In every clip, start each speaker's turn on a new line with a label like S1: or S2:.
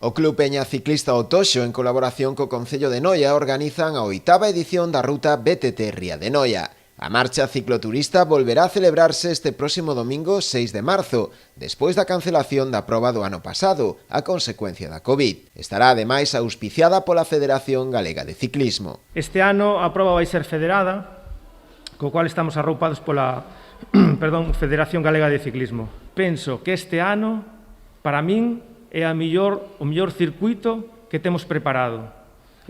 S1: O Club Peña Ciclista O Toxo, en colaboración co Concello de Noia, organizan a 8ª edición da ruta BTT Ría de Noia. A marcha cicloturista volverá a celebrarse este próximo domingo 6 de marzo, despois da cancelación da proba do ano pasado, a consecuencia da Covid. Estará ademais auspiciada pola Federación Galega de Ciclismo.
S2: Este ano a proba vai ser federada, co cual estamos arroupados pola Federación Galega de Ciclismo. Penso que este ano, para min, é o mellor circuito que temos preparado.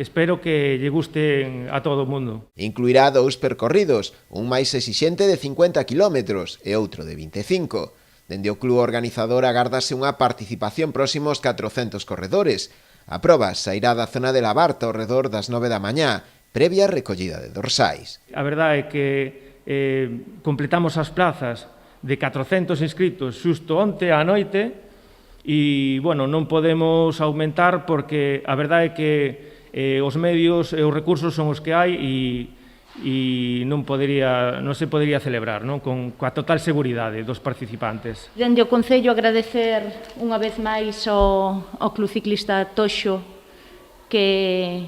S2: Espero que lle guste a todo o mundo.
S1: Incluirá 2 percorridos, un máis exixente de 50 km e outro de 25. Dende o club organizador agárdase unha participación próxima aos 400 corredores. A proba sairá da zona de Labarta ao redor das 9 da mañá, previa recollida de dorsais.
S2: A verdade é que completamos as plazas de 400 inscritos xusto onte á noite e, bueno, non podemos aumentar porque a verdade é que os medios e os recursos son os que hai e non se podería celebrar, non? Coa total seguridade dos participantes.
S3: Dende o Concello agradecer unha vez máis ao Club Ciclista Toxo que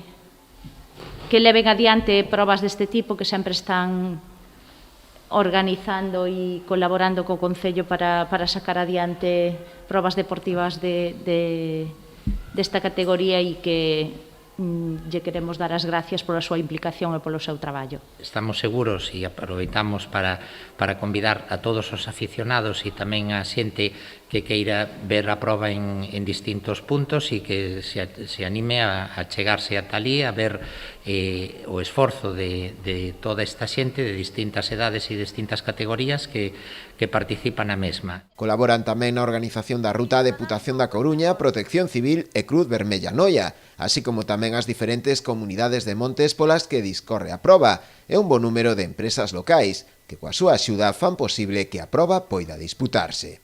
S3: leven adiante probas deste tipo que sempre están organizando e colaborando co Concello para sacar adiante probas deportivas desta categoría e que lle queremos dar as gracias pola súa implicación e polo seu traballo.
S4: Estamos seguros e aproveitamos para convidar a todos os aficionados e tamén a xente que queira ver a proba en distintos puntos e que se anime a chegarse ata ali a ver o esforzo de toda esta xente de distintas edades e distintas categorías que participan na mesma.
S1: Colaboran tamén na organización da ruta a Deputación da Coruña, Protección Civil e Cruz Vermella Noia, así como tamén as diferentes comunidades de montes polas que discorre a proba e un bo número de empresas locais que coa súa axuda fan posible que a proba poida disputarse.